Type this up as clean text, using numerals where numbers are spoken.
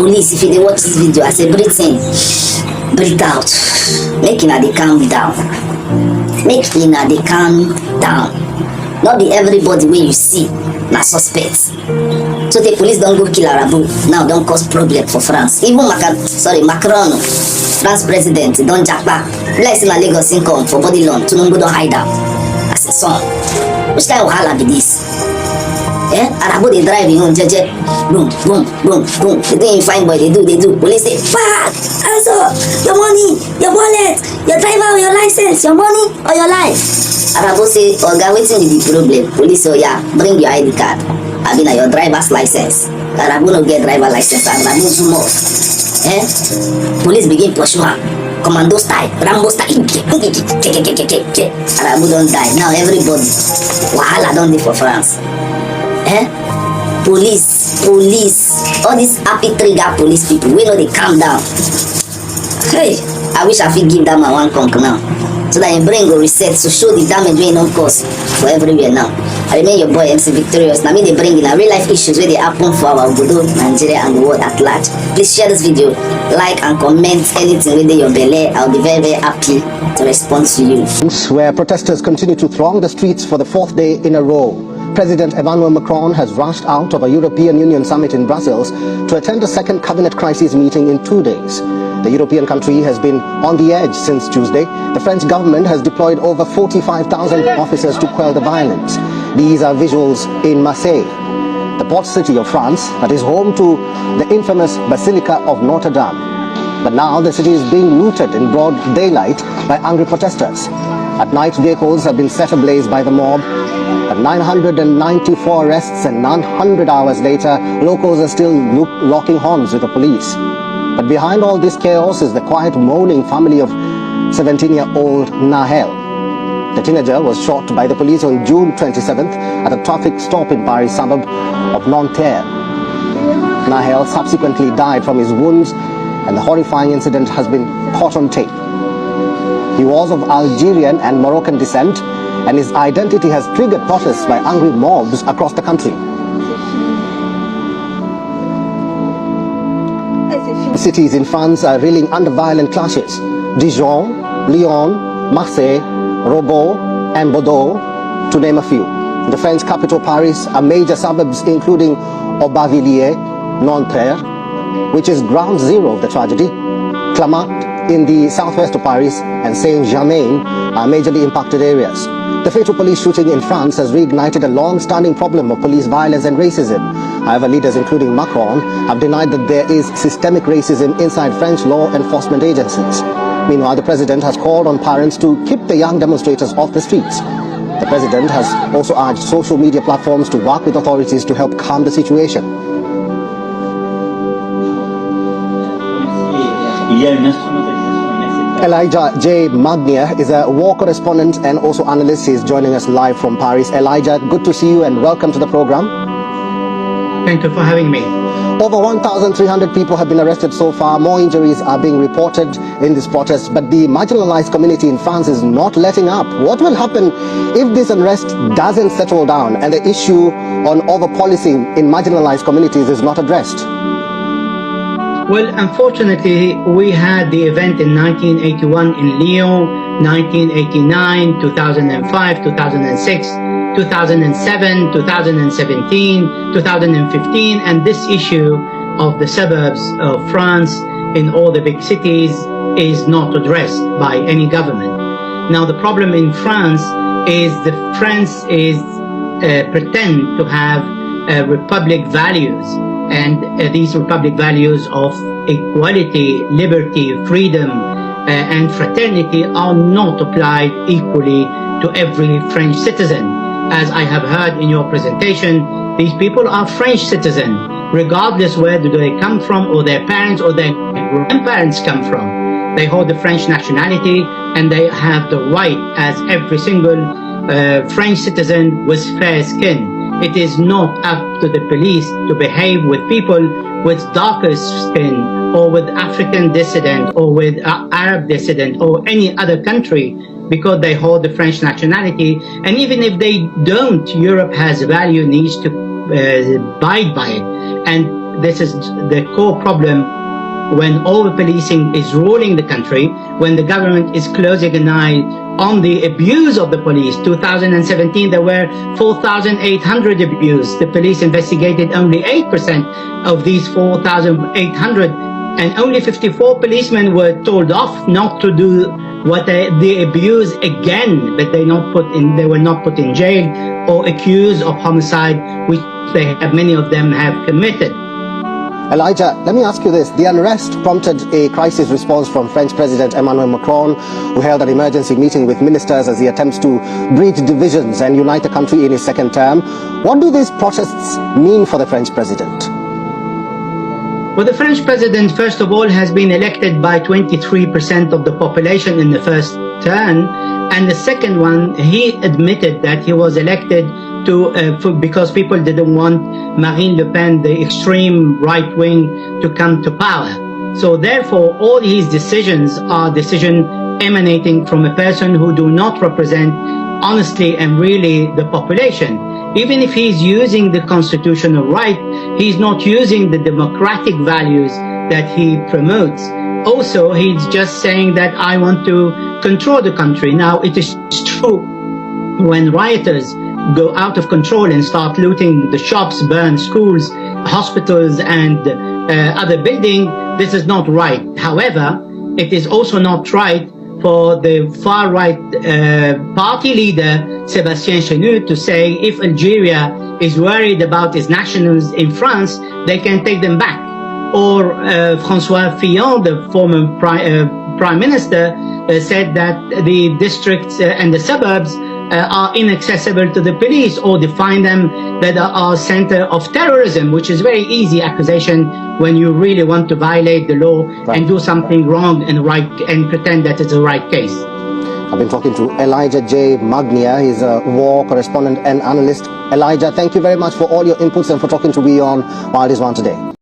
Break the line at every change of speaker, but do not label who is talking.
Police, if you dey watch this video, I say breathe in, breathe out. Make una dey calm down. Make una dey calm down. Not be everybody wey you see na suspect. So the police don't go kill Arabu. Now don't cause problem for France. Even Macron, France president, don't japa. Like say na Lagos income for body loan. Tinubu don't hide am as a son. Which kind of wahala be this? Eh? Arabu they drive in own jeje. Boom, boom, boom, boom. They do in fine boy. They do. Police say, fuck! Also, your money, your wallet, your driver, your license, your money or your life. Arabu say, Oga, wetin be the problem? Police say, yeah, bring your ID card. I mean, your driver's license. Arabu no get driver license. Arabu zoom off. Eh? Police begin pursue am. Commando style, Rambo style. Arabu don't die. Now everybody, wahala don't dey for France. Eh? Police, all these happy trigger police people, we know they calm down. Hey, I wish I could give that man one conk now. So that your brain go reset to show the damage we don't cause for everywhere now. I remain your boy MC Victorious. Now me they bring in a real life issues where they happen for our Obodo, Nigeria and the world at large. Please share this video, like and comment anything within your belly. I'll be very, very happy to respond to you.
Where protesters continue to throng the streets for the fourth day in a row. President Emmanuel Macron has rushed out of a European Union summit in Brussels to attend a second cabinet crisis meeting in 2 days. The European country has been on the edge since Tuesday. The French government has deployed over 45,000 officers to quell the violence. These are visuals in Marseille, the port city of France that is home to the infamous Basilica of Notre Dame. But now the city is being looted in broad daylight by angry protesters. At night, vehicles have been set ablaze by the mob. At 994 arrests and 900 hours later, locals are still locking horns with the police. But behind all this chaos is the quiet, moaning family of 17-year-old Nahel. The teenager was shot by the police on June 27th at a traffic stop in Paris suburb of Nanterre. Nahel subsequently died from his wounds, and the horrifying incident has been caught on tape. He was of Algerian and Moroccan descent, and his identity has triggered protests by angry mobs across the country. Cities in France are reeling under violent clashes. Dijon, Lyon, Marseille, Roubaix and Bordeaux, to name a few. The French capital Paris are major suburbs including Aubervilliers, Nanterre, which is ground zero of the tragedy, Clamart in the southwest of Paris, and Saint-Germain are majorly impacted areas. The fatal police shooting in France has reignited a long-standing problem of police violence and racism. However, leaders including Macron have denied that there is systemic racism inside French law enforcement agencies. Meanwhile, the president has called on parents to keep the young demonstrators off the streets. The president has also urged social media platforms to work with authorities to help calm the situation. Elijah J. Magnier is a war correspondent and also analyst. He is joining us live from Paris. Elijah, good to see you and welcome to the program.
Thank you for having me.
Over 1,300 people have been arrested so far. More injuries are being reported in this protest, but the marginalized community in France is not letting up. What will happen if this unrest doesn't settle down and the issue on over-policing in marginalized communities is not addressed?
Well, unfortunately, we had the event in 1981 in Lyon, 1989, 2005, 2006, 2007, 2017, 2015, and this issue of the suburbs of France in all the big cities is not addressed by any government. Now, the problem in France is France is pretend to have republic values, and these republic values of equality, liberty, freedom, and fraternity are not applied equally to every French citizen. As I have heard in your presentation, these people are French citizens, regardless where do they come from, or their parents or their grandparents come from. They hold the French nationality, and they have the right, as every single French citizen, with fair skin. It is not up to the police to behave with people with darker skin, or with African dissident, or with Arab dissident, or any other country, because they hold the French nationality. And even if they don't, Europe has value, needs to abide by it. And this is the core problem when over-policing is ruling the country, when the government is closing an eye on the abuse of the police. 2017, there were 4,800 abuse. The police investigated only 8% of these 4,800, and only 54 policemen were told off not to do what the abuse again, but they were not put in jail or accused of homicide, which many of them have committed.
Elijah, let me ask you this. The unrest prompted a crisis response from French President Emmanuel Macron, who held an emergency meeting with ministers as he attempts to bridge divisions and unite the country in his second term. What do these protests mean for the French president?
Well, the French president, first of all, has been elected by 23% of the population in the first term. And the second one, he admitted that he was elected because people didn't want Marine Le Pen, the extreme right wing, to come to power. So therefore, all his decisions are decisions emanating from a person who do not represent honestly and really the population. Even if he's using the constitutional right, he's not using the democratic values that he promotes. Also, he's just saying that I want to control the country. Now, it is true when rioters go out of control and start looting the shops, burn schools, hospitals, and other buildings, this is not right. However, it is also not right for the far-right party leader, Sébastien Chenu, to say if Algeria is worried about its nationals in France, they can take them back. Or François Fillon, the former Prime Minister, said that the districts and the suburbs are inaccessible to the police, or define them that are center of terrorism, which is very easy accusation when you really want to violate the law and do something wrong and right and pretend that it's the right case.
I've been talking to Elijah J. Magnia. He's a war correspondent and analyst. Elijah, thank you very much for all your inputs and for talking to WION Wild is One today.